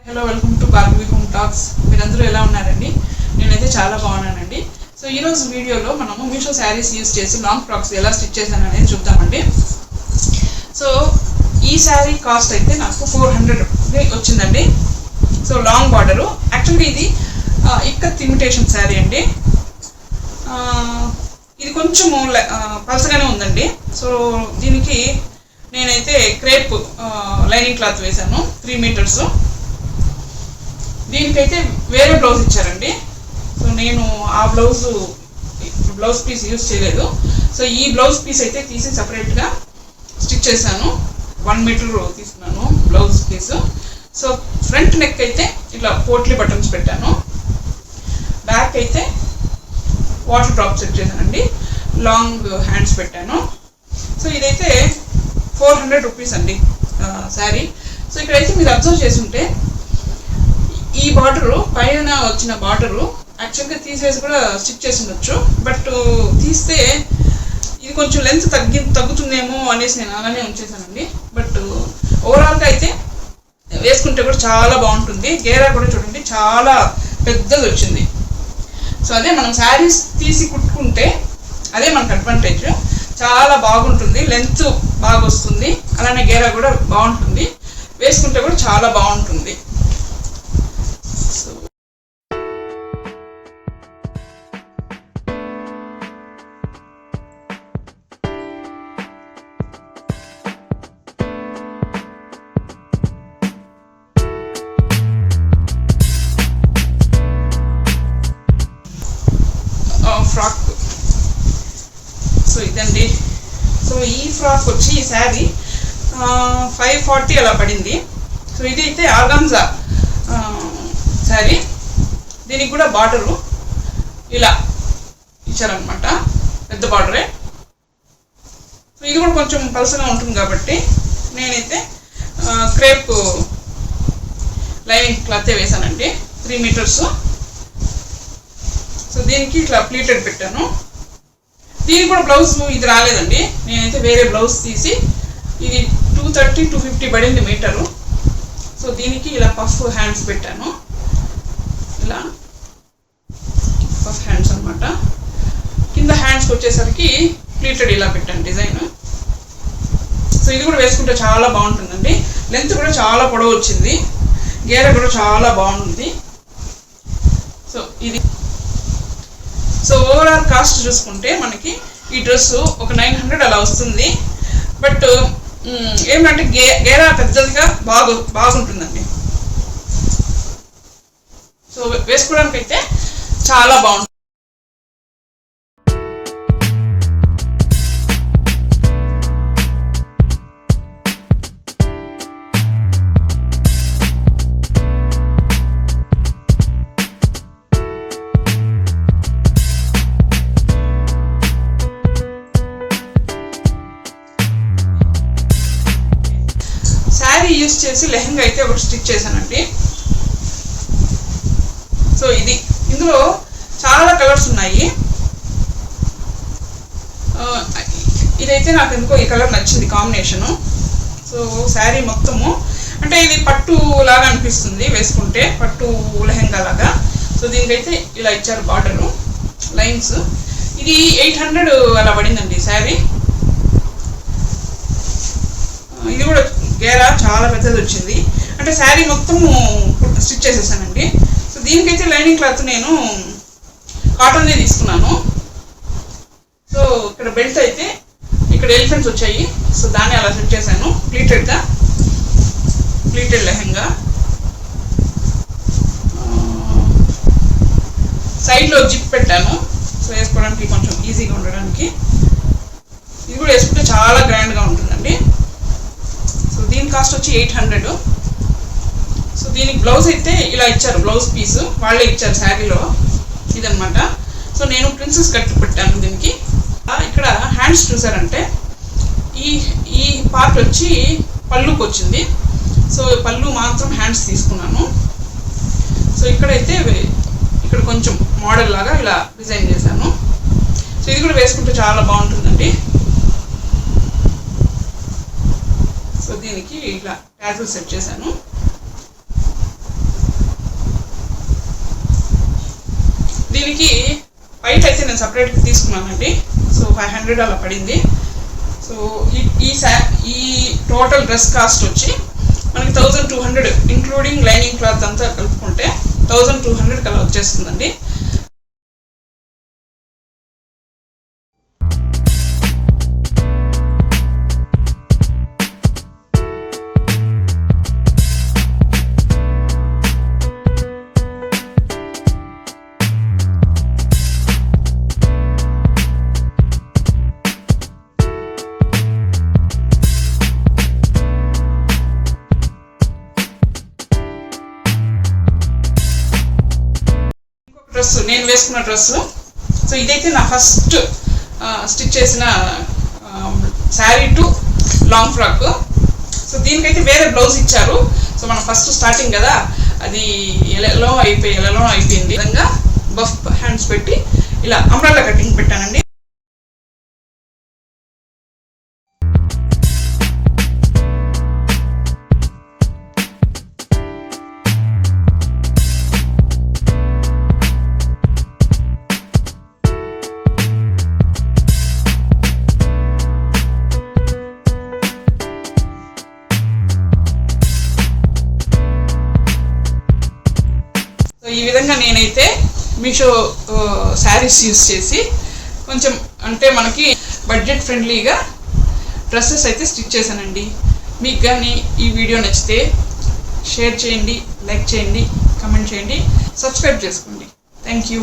Hello, welcome to Bhargavi home talks. మీరందరూ ఎలా ఉన్నారండి? నేనైతే చాలా బాగున్నానండి. సో ఈరోజు వీడియోలో మనము మీషో శారీస్ యూస్ చేసి లాంగ్ ఫ్రాక్స్ ఎలా స్టిచ్ చేశాను అనేది చూద్దామండి. సో ఈ శారీ కాస్ట్ అయితే నాకు 400 వచ్చిందండి. సో లాంగ్ బార్డరు, యాక్చువల్గా ఇది ఇక్కత్ ఇమిటేషన్ శారీ అండి. ఇది కొంచెం పలసగానే ఉందండి. సో దీనికి నేనైతే క్రేప్ లైనింగ్ క్లాత్ వేశాను 3 మీటర్స్. దీనికైతే వేరే బ్లౌజ్ ఇచ్చారండి. సో నేను ఆ బ్లౌజ్ పీస్ యూజ్ చేయలేదు. సో ఈ బ్లౌజ్ పీస్ అయితే తీసి సపరేట్గా స్టిచ్ చేశాను. 1 మీటర్ తీసుకున్నాను blouse piece. So front neck అయితే ఇట్లా పోట్లీ బటన్స్ పెట్టాను. బ్యాక్ అయితే వాటర్ డ్రాప్ సెట్ చేశానండి. లాంగ్ హ్యాండ్స్ పెట్టాను. సో ఇదైతే 400 రూపీస్ అండి శారీ. సో ఇక్కడైతే మీరు అబ్జర్వ్ చేసి ఉంటే ఈ బార్డరు పైన వచ్చిన బార్డరు యాక్చువల్గా తీసేసి కూడా స్టిచ్ చేసి ఉండొచ్చు. బట్ తీస్తే ఇది కొంచెం లెంత్ తగ్గుతుందేమో అనేసి నేను అలానే ఉంచేసానండి. బట్ ఓవరాల్గా అయితే వేసుకుంటే కూడా చాలా బాగుంటుంది. గేరా కూడా చూడండి చాలా పెద్దది వచ్చింది. సో అదే మనం శారీస్ తీసి కుట్టుకుంటే అదే మనకు అడ్వాంటేజ్. చాలా బాగుంటుంది, లెంత్ బాగా వస్తుంది, అలానే గేరా కూడా బాగుంటుంది, వేసుకుంటే కూడా చాలా బాగుంటుంది. ఫ్రాక్ సో ఇదండి. సో ఈ ఫ్రాక్ వచ్చి ఈ శారీ 540 అలా పడింది. సో ఇది అయితే ఆర్గాన్జా శారీ. దీనికి కూడా బార్డరు ఇలా ఇచ్చారనమాట, పెద్ద బార్డరే. సో ఇది కూడా కొంచెం పలసగా ఉంటుంది కాబట్టి నేనైతే క్రేప్ లైనింగ్ క్లాతే వేసానండి 3 మీటర్స్. సో దీనికి ఇట్లా ప్లీటెడ్ పెట్టాను. దీనికి కూడా బ్లౌజ్ ఇది రాలేదండి. నేనైతే వేరే బ్లౌజ్ తీసి ఇది 230-250 పడింది మీటరు. సో దీనికి ఇలా పఫ్ హ్యాండ్స్ పెట్టాను. ఇలా పఫ్ హ్యాండ్స్ అనమాట. కింద హ్యాండ్స్కి వచ్చేసరికి ప్లీటెడ్ ఇలా పెట్టాను డిజైన్. సో ఇది కూడా వేసుకుంటే చాలా బాగుంటుందండి. లెంత్ కూడా చాలా పొడవు వచ్చింది, గేర కూడా చాలా బాగుంది. సో ఇది సో ఓవరాల్ కాస్ట్ చూసుకుంటే మనకి ఈ డ్రెస్ ఒక 900 అలా వస్తుంది. బట్ ఏమంటే గేరా పెద్దదిగా బాగుంటుందండి. సో వేసుకోవడానికి అయితే చాలా బాగుంటుంది. శారీ యూస్ చేసి లెహంగా అయితే ఒకటి స్టిచ్ చేశానండి. సో ఇందులో చాలా కలర్స్ ఉన్నాయి. ఇదైతే నాకు ఎందుకో ఈ కలర్ నచ్చింది కాంబినేషను. సో శారీ మొత్తము అంటే ఇది పట్టు లాగా అనిపిస్తుంది వేసుకుంటే, పట్టు లెహంగా లాగా. సో దీనికైతే ఇలా ఇచ్చారు బార్డరు లైన్స్. ఇది 800 అలా పడిందండి శారీ. ఇది కూడా గేరా చాలా పెద్దది వచ్చింది. అంటే శారీ మొత్తము స్టిచ్ చేసేసానండి. సో దీనికైతే లైనింగ్ క్లాత్ నేను కాటన్నే తీసుకున్నాను. సో ఇక్కడ బెల్ట్ అయితే ఇక్కడ ఎలిఫెంట్స్ వచ్చాయి. సో దాన్ని అలా సెట్ చేశాను ప్లీటెడ్ లెహంగా. సైడ్లో జిప్ పెట్టాను. సో వేసుకోవడానికి కొంచెం ఈజీగా ఉండడానికి. ఇది కూడా వేసుకుంటే చాలా గ్రాండ్గా ఉంటుందండి. సో దీని కాస్ట్ వచ్చి 800. సో దీనికి బ్లౌజ్ అయితే ఇలా ఇచ్చారు, బ్లౌజ్ పీసు వాళ్ళే ఇచ్చారు శారీలో ఇదనమాట. సో నేను ప్రిన్సెస్ కట్ పెట్టాను దీనికి. ఇక్కడ హ్యాండ్స్ చూసారంటే ఈ పార్ట్ వచ్చి పళ్ళుకి వచ్చింది. సో పళ్ళు మాత్రం హ్యాండ్స్ తీసుకున్నాను. సో ఇక్కడైతే ఇక్కడ కొంచెం మోడల్ లాగా ఇలా డిజైన్ చేశాను. సో ఇది కూడా వేసుకుంటే చాలా బాగుంటుందండి. సో దీనికి ఇలా ట్యాజిల్ సెట్ చేశాను. దీనికి బయట అయితే నేను సపరేట్గా తీసుకున్నానండి. సో 500 అలా పడింది. సో ఈ టోటల్ డ్రెస్ కాస్ట్ వచ్చి మనకి 1200 ఇంక్లూడింగ్ లైనింగ్ క్లాత్ అంతా కలుపుకుంటే 1200 అలా వచ్చేస్తుందండి. డ్రెస్ నేను వేసుకున్న డ్రెస్. సో ఇదైతే నా ఫస్ట్ స్టిచ్ చేసిన sari to long frock. So దీనికైతే వేరే బ్లౌజ్ ఇచ్చారు. సో మనం ఫస్ట్ స్టార్టింగ్ కదా, అది ఎలలో అయిపోయింది. విధంగా బఫ్ హ్యాండ్స్ పెట్టి ఇలా అంబ్రెల్లా కటింగ్ పెట్టానండి. ఈ విధంగా నేనైతే మీషో శారీస్ యూస్ చేసి కొంచెం అంటే మనకి బడ్జెట్ ఫ్రెండ్లీగా డ్రెస్సెస్ అయితే స్టిచ్ చేశానండి. మీకు కానీ ఈ వీడియో నచ్చితే షేర్ చేయండి, లైక్ చేయండి, కమెంట్ చేయండి, సబ్స్క్రైబ్ చేసుకోండి. Thank you.